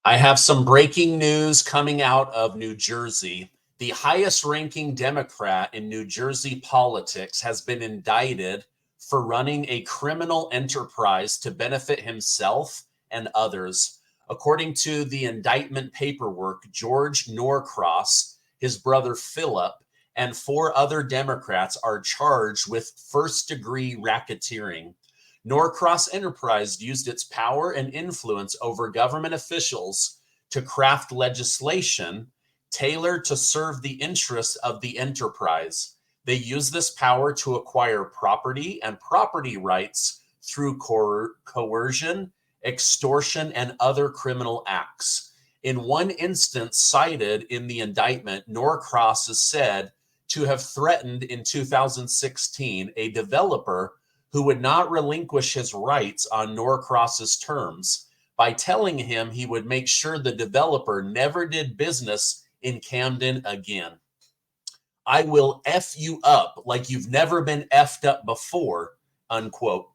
I have some breaking news coming out of New Jersey. The highest ranking Democrat in New Jersey politics has been indicted for running a criminal enterprise to benefit himself and others. According to the indictment paperwork, George Norcross, his brother Philip, and four other Democrats are charged with first degree racketeering. Norcross Enterprise used its power and influence over government officials to craft legislation tailored to serve the interests of the enterprise. They used this power to acquire property and property rights through coercion, extortion, and other criminal acts. In one instance cited in the indictment, Norcross is said to have threatened in 2016 a developer who would not relinquish his rights on Norcross's terms by telling him he would make sure the developer never did business in Camden again. I will F you up like you've never been effed up before, unquote.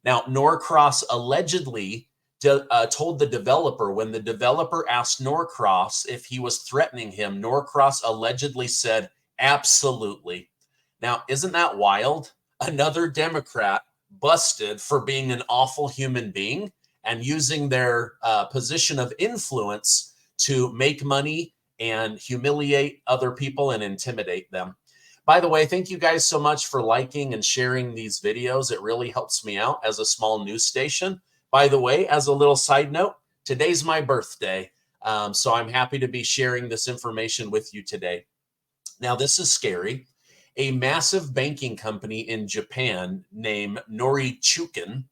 Now, Norcross allegedly told the developer when the developer asked Norcross if he was threatening him, Norcross allegedly said, absolutely. Now, isn't that wild? Another Democrat busted for being an awful human being and using their position of influence to make money and humiliate other people and intimidate them. By the way, thank you guys so much for liking and sharing these videos. It really helps me out as a small news station. By the way, as a little side note, today's my birthday. So I'm happy to be sharing this information with you today. Now, this is scary. A massive banking company in Japan named Norinchukin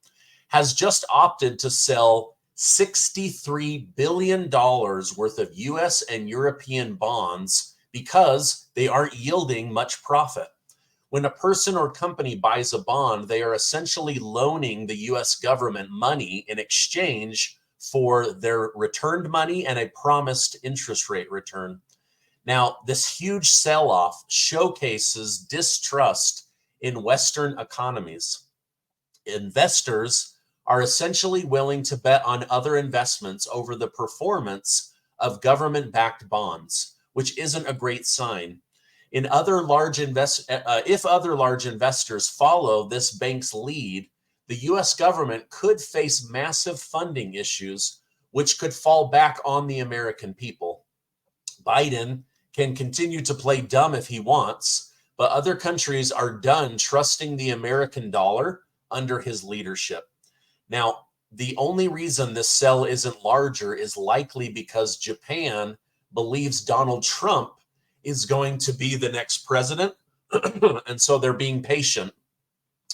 has just opted to sell $63 billion worth of US and European bonds because they aren't yielding much profit. When a person or company buys a bond, they are essentially loaning the US government money in exchange for their returned money and a promised interest rate return. Now, this huge sell-off showcases distrust in Western economies. Investors are essentially willing to bet on other investments over the performance of government-backed bonds, which isn't a great sign. If other large investors follow this bank's lead, the US government could face massive funding issues, which could fall back on the American people. Biden can continue to play dumb if he wants, but other countries are done trusting the American dollar under his leadership. Now, the only reason this sell isn't larger is likely because Japan believes Donald Trump is going to be the next president, and so they're being patient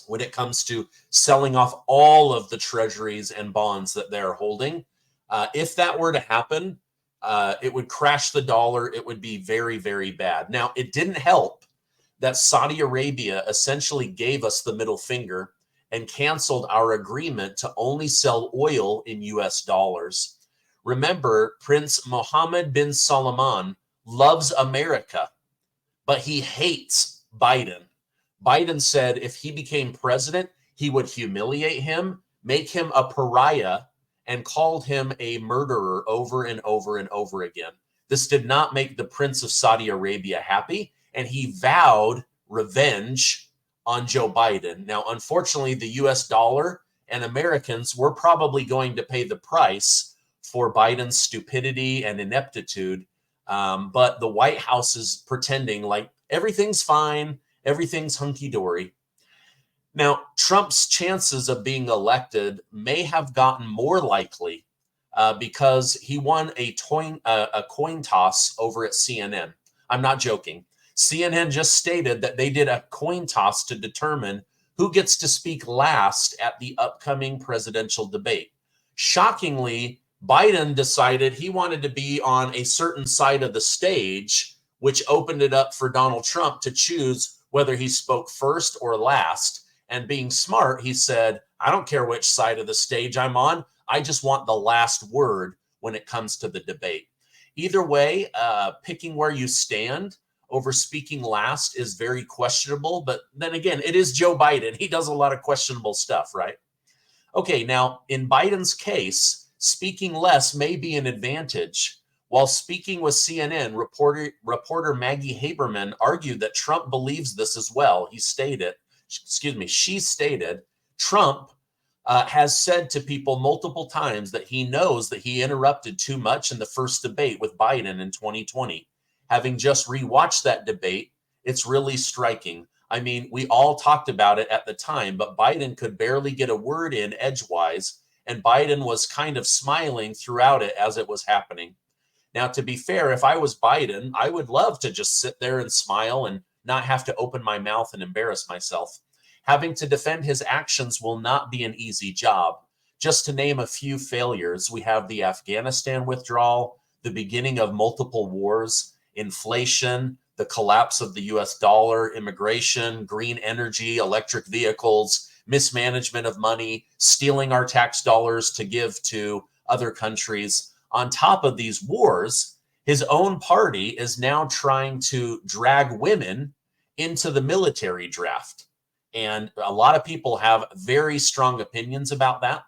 when it comes to selling off all of the treasuries and bonds that they're holding. If that were to happen, it would crash the dollar. It would be very, very bad. Now, it didn't help that Saudi Arabia essentially gave us the middle finger and canceled our agreement to only sell oil in US dollars. Remember, Prince Mohammed bin Salman loves America, but he hates Biden. Biden said if he became president, he would humiliate him, make him a pariah, and called him a murderer over and over and over again. This did not make the Prince of Saudi Arabia happy, and he vowed revenge on Joe Biden. Now, unfortunately, the US dollar and Americans were probably going to pay the price for Biden's stupidity and ineptitude, but the White House is pretending like everything's fine, everything's hunky-dory. Now, Trump's chances of being elected may have gotten more likely because he won a coin toss over at CNN. I'm not joking. CNN just stated that they did a coin toss to determine who gets to speak last at the upcoming presidential debate. Shockingly, Biden decided he wanted to be on a certain side of the stage, which opened it up for Donald Trump to choose whether he spoke first or last. And being smart, he said, I don't care which side of the stage I'm on. I just want the last word when it comes to the debate. Either way, picking where you stand over speaking last is very questionable. But then again, it is Joe Biden. He does a lot of questionable stuff, right? Okay, now in Biden's case, Speaking less may be an advantage. While speaking with CNN, reporter Maggie Haberman argued that Trump believes this as well. She stated, Trump has said to people multiple times that he knows that he interrupted too much in the first debate with Biden in 2020. Having just rewatched that debate, it's really striking. I mean, we all talked about it at the time, but Biden could barely get a word in edgewise, and Biden was kind of smiling throughout it as it was happening. Now, to be fair, if I was Biden, I would love to just sit there and smile and not have to open my mouth and embarrass myself. Having to defend his actions will not be an easy job. Just to name a few failures, we have the Afghanistan withdrawal, the beginning of multiple wars, inflation, the collapse of the US dollar, immigration, green energy, electric vehicles, mismanagement of money, stealing our tax dollars to give to other countries. On top of these wars, his own party is now trying to drag women into the military draft. And a lot of people have very strong opinions about that.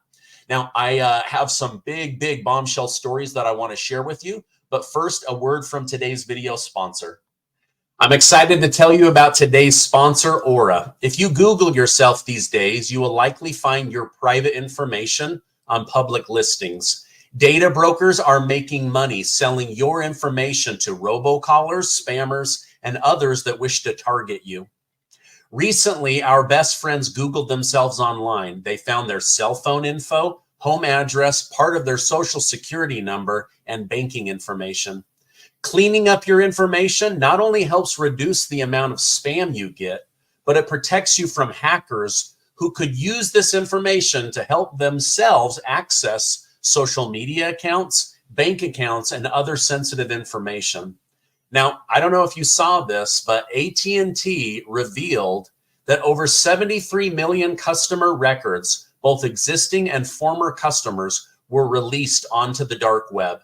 Now, I have some big bombshell stories that I want to share with you. But first, a word from today's video sponsor. I'm excited to tell you about today's sponsor, Aura. If you Google yourself these days, you will likely find your private information on public listings. Data brokers are making money selling your information to robocallers, spammers, and others that wish to target you. Recently, our best friends Googled themselves online. They found their cell phone info, home address, part of their social security number, and banking information. Cleaning up your information not only helps reduce the amount of spam you get, but it protects you from hackers who could use this information to help themselves access social media accounts, bank accounts, and other sensitive information. Now, I don't know if you saw this, but AT&T revealed that over 73 million customer records, both existing and former customers, were released onto the dark web.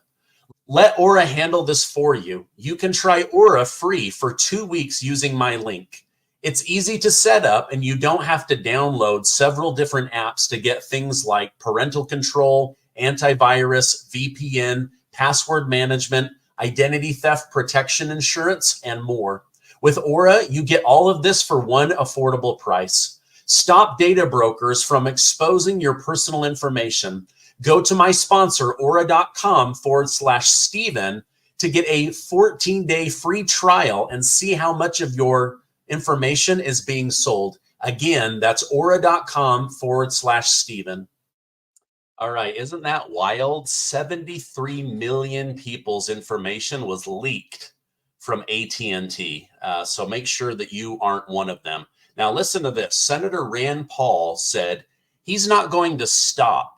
Let Aura handle this for you. You can try Aura free for 2 weeks using my link. It's easy to set up, and you don't have to download several different apps to get things like parental control, antivirus, VPN, password management, identity theft protection insurance, and more. With Aura, you get all of this for one affordable price. Stop data brokers from exposing your personal information. Go to my sponsor, aura.com/Stephen, to get a 14-day free trial and see how much of your information is being sold. Again, that's aura.com/Stephen. All right, isn't that wild? 73 million people's information was leaked from AT&T. So make sure that you aren't one of them. Now listen to this. Senator Rand Paul said he's not going to stop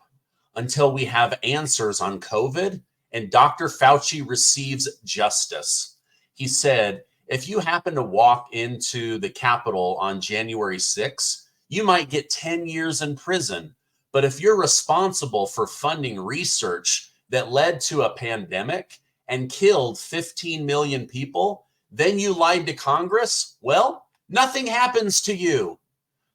until we have answers on COVID and Dr. Fauci receives justice. He said, if you happen to walk into the Capitol on January 6th, you might get 10 years in prison. But if you're responsible for funding research that led to a pandemic and killed 15 million people, then you lied to Congress, well, nothing happens to you.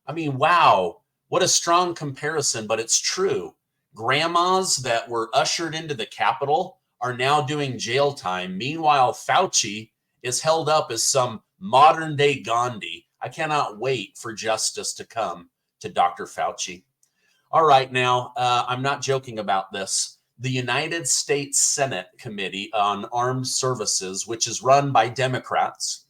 I mean, wow, what a strong comparison, but it's true. Grandmas that were ushered into the Capitol are now doing jail time. Meanwhile, Fauci is held up as some modern day Gandhi. I cannot wait for justice to come to Dr. Fauci. All right, now, I'm not joking about this. The United States Senate Committee on Armed Services, which is run by Democrats,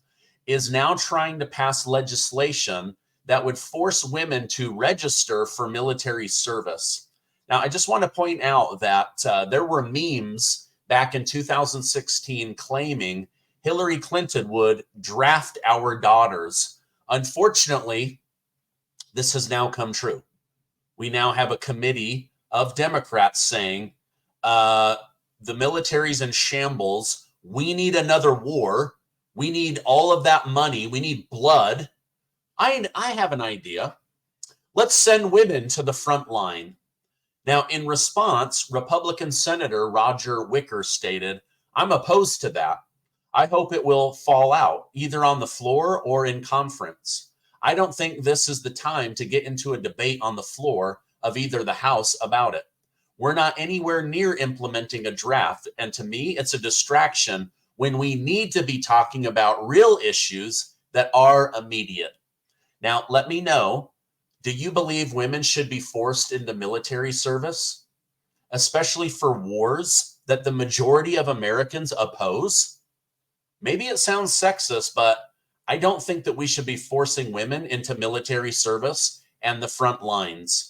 is now trying to pass legislation that would force women to register for military service. Now, I just want to point out that there were memes back in 2016 claiming Hillary Clinton would draft our daughters. Unfortunately, this has now come true. We now have a committee of Democrats saying the military's in shambles. We need another war. We need all of that money. We need blood. I have an idea. Let's send women to the front line. Now, in response, Republican Senator Roger Wicker stated, I'm opposed to that. I hope it will fall out, either on the floor or in conference. I don't think this is the time to get into a debate on the floor of either the House about it. We're not anywhere near implementing a draft. And to me, it's a distraction when we need to be talking about real issues that are immediate. Now, let me know, do you believe women should be forced into military service, especially for wars that the majority of Americans oppose? Maybe it sounds sexist, but I don't think that we should be forcing women into military service and the front lines.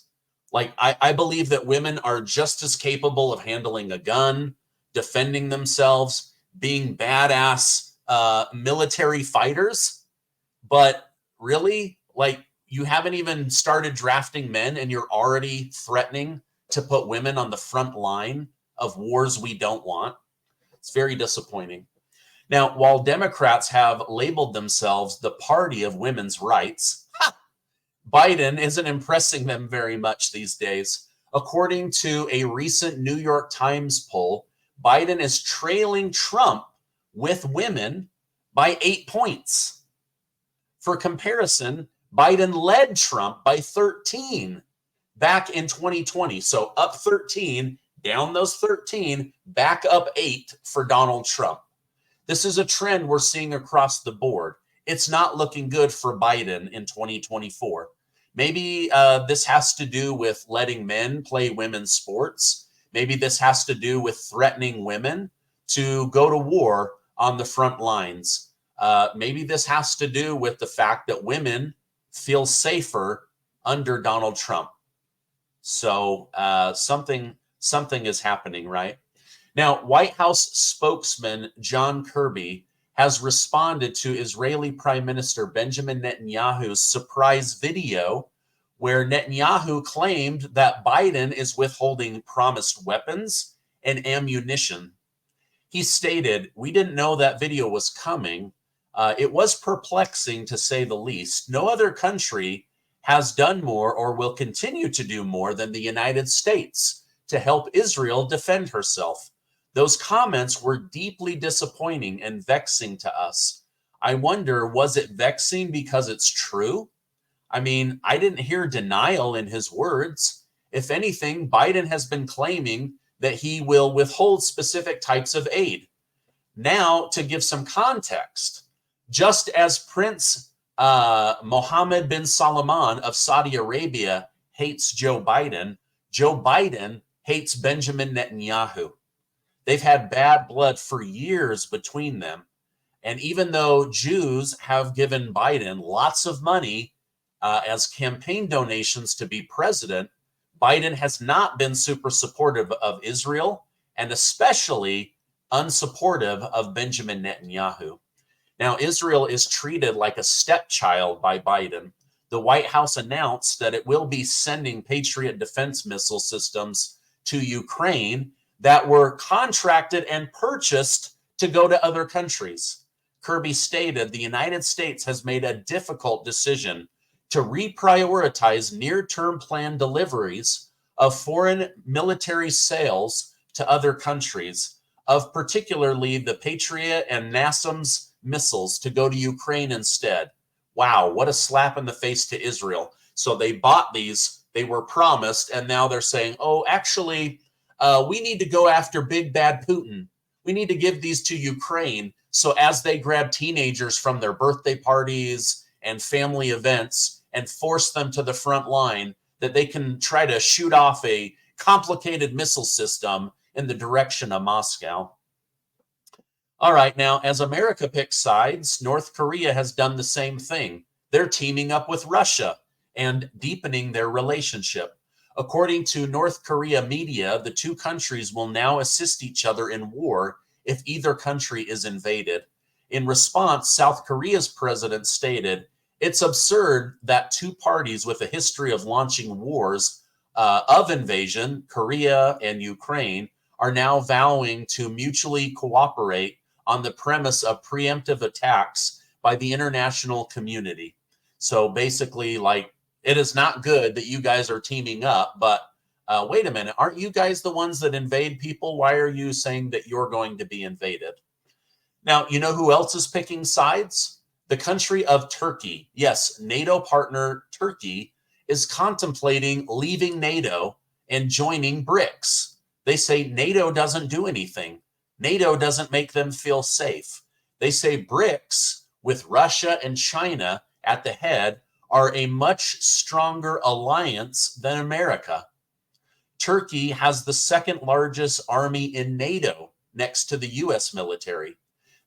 Like, I believe that women are just as capable of handling a gun, defending themselves, being badass military fighters. But really, like, you haven't even started drafting men and you're already threatening to put women on the front line of wars we don't want. It's very disappointing. Now, while Democrats have labeled themselves the party of women's rights, Biden isn't impressing them very much these days. According to a recent New York Times poll, Biden is trailing Trump with women by 8 points. For comparison, Biden led Trump by 13 back in 2020. So up 13, down those 13, back up 8 for Donald Trump. This is a trend we're seeing across the board. It's not looking good for Biden in 2024. Maybe this has to do with letting men play women's sports. Maybe this has to do with threatening women to go to war on the front lines. Maybe this has to do with the fact that women feel safer under Donald Trump. So something is happening, right? Now, White House spokesman John Kirby has responded to Israeli Prime Minister Benjamin Netanyahu's surprise video where Netanyahu claimed that Biden is withholding promised weapons and ammunition. He stated, "We didn't know that video was coming. It was perplexing to say the least. No other country has done more or will continue to do more than the United States to help Israel defend herself. Those comments were deeply disappointing and vexing to us. I wonder, was it vexing because it's true? I mean, I didn't hear denial in his words. If anything, Biden has been claiming that he will withhold specific types of aid. Now, to give some context, just as Prince Mohammed bin Salman of Saudi Arabia hates Joe Biden hates Benjamin Netanyahu. They've had bad blood for years between them. And even though Jews have given Biden lots of money as campaign donations to be president, Biden has not been super supportive of Israel and especially unsupportive of Benjamin Netanyahu. Now, Israel is treated like a stepchild by Biden. The White House announced that it will be sending Patriot defense missile systems to Ukraine that were contracted and purchased to go to other countries. Kirby stated the United States has made a difficult decision to reprioritize near-term planned deliveries of foreign military sales to other countries, of particularly the Patriot and NASAMS missiles to go to Ukraine instead. Wow, what a slap in the face to Israel. So they bought these, they were promised, and now they're saying, oh, actually, we need to go after big bad Putin. We need to give these to Ukraine. So as they grab teenagers from their birthday parties and family events and force them to the front line, that they can try to shoot off a complicated missile system in the direction of Moscow. All right, now, as America picks sides, North Korea has done the same thing. They're teaming up with Russia and deepening their relationship. According to North Korea media, the two countries will now assist each other in war if either country is invaded. In response, South Korea's president stated, "It's absurd that two parties with a history of launching wars of invasion, Korea and Ukraine, are now vowing to mutually cooperate on the premise of preemptive attacks by the international community." So basically, like, it is not good that you guys are teaming up, but wait a minute, aren't you guys the ones that invade people? Why are you saying that you're going to be invaded? Now, you know who else is picking sides? The country of Turkey. Yes, NATO partner Turkey is contemplating leaving NATO and joining BRICS. They say NATO doesn't do anything. NATO doesn't make them feel safe. They say BRICS, with Russia and China at the head, are a much stronger alliance than America. Turkey has the second largest army in NATO next to the US military.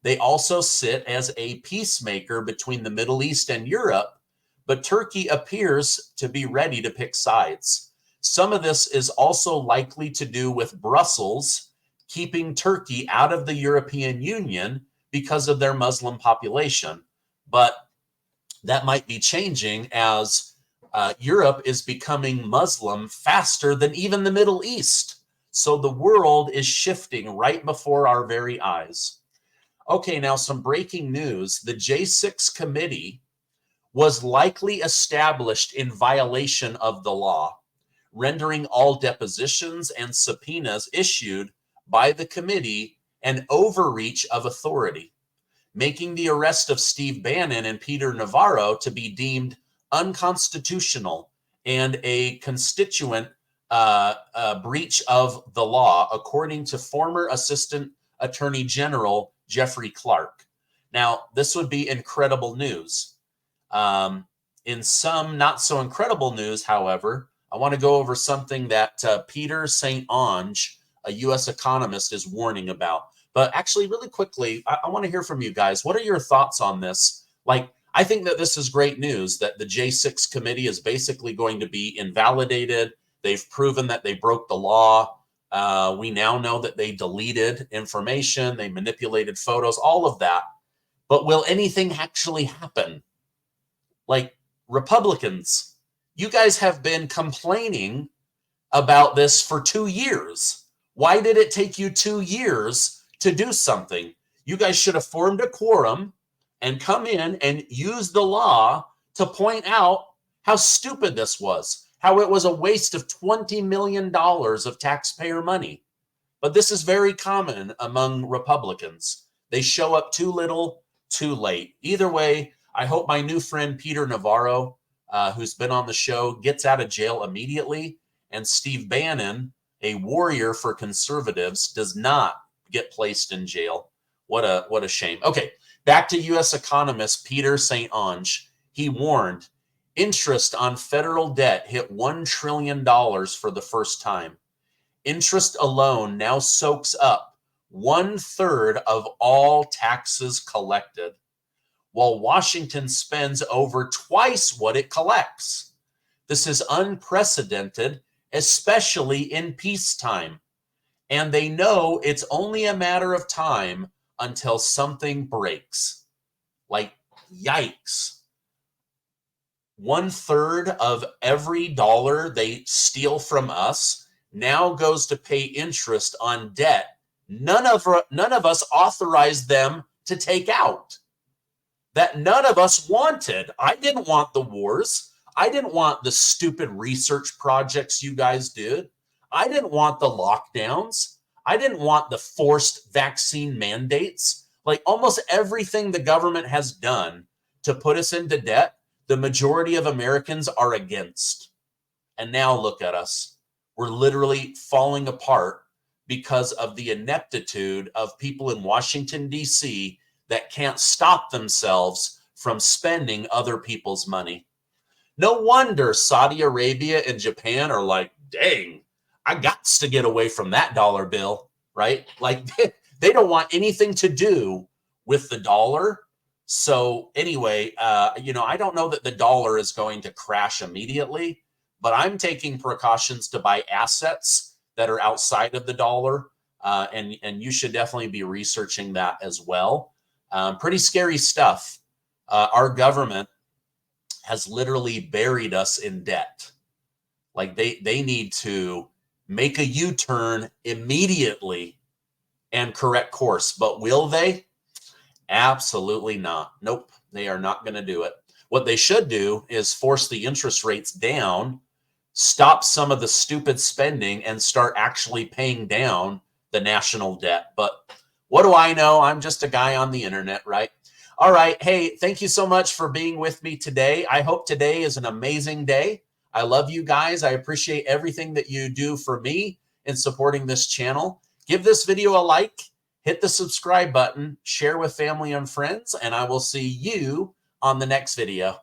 They also sit as a peacemaker between the Middle East and Europe, but Turkey appears to be ready to pick sides. Some of this is also likely to do with Brussels keeping Turkey out of the European Union because of their Muslim population. But that might be changing as Europe is becoming Muslim faster than even the Middle East. So the world is shifting right before our very eyes. Okay, now some breaking news. The J6 committee was likely established in violation of the law, rendering all depositions and subpoenas issued by the committee an overreach of authority, making the arrest of Steve Bannon and Peter Navarro to be deemed unconstitutional and a constituent breach of the law, according to former Assistant Attorney General Jeffrey Clark. Now, this would be incredible news. In some not so incredible news, however, I want to go over something that Peter St. Onge, a U.S. economist, is warning about. But actually, really quickly, I want to hear from you guys. What are your thoughts on this? Like, I think that this is great news that the J6 committee is basically going to be invalidated. They've proven that they broke the law. We now know that they deleted information, they manipulated photos, all of that. But will anything actually happen? Like, Republicans, you guys have been complaining about this for 2 years. Why did it take you 2 years to do something? You guys should have formed a quorum and come in and use the law to point out how stupid this was, how it was a waste of $20 million of taxpayer money. But this is very common among Republicans. They show up too little, too late. Either way, I hope my new friend Peter Navarro, who's been on the show, gets out of jail immediately, and Steve Bannon, a warrior for conservatives, does not get placed in jail. What a shame. Okay, back to U.S. economist Peter St. Onge. He warned, interest on federal debt hit $1 trillion for the first time. Interest alone now soaks up 1/3 of all taxes collected, while Washington spends over twice what it collects. This is unprecedented, especially in peacetime. And they know it's only a matter of time until something breaks. Like, yikes. 1/3 of every dollar they steal from us now goes to pay interest on debt none of us authorized them to take out, that none of us wanted. I didn't want the wars. I didn't want the stupid research projects you guys did. I didn't want the lockdowns. I didn't want the forced vaccine mandates. Like, almost everything the government has done to put us into debt, the majority of Americans are against. And now look at us. We're literally falling apart because of the ineptitude of people in Washington, D.C. that can't stop themselves from spending other people's money. No wonder Saudi Arabia and Japan are like, dang, I got to get away from that dollar bill, right? Like, they don't want anything to do with the dollar. So anyway, I don't know that the dollar is going to crash immediately, but I'm taking precautions to buy assets that are outside of the dollar. And you should definitely be researching that as well. Pretty scary stuff. Our government has literally buried us in debt. Like, they need to make a U-turn immediately and correct course. But will they? Absolutely not. Nope, they are not going to do it. What they should do is force the interest rates down, stop some of the stupid spending, and start actually paying down the national debt. But what do I know? I'm just a guy on the internet, right? All right. Hey, thank you so much for being with me today. I hope today is an amazing day. I love you guys. I appreciate everything that you do for me in supporting this channel. Give this video a like, hit the subscribe button, share with family and friends, and I will see you on the next video.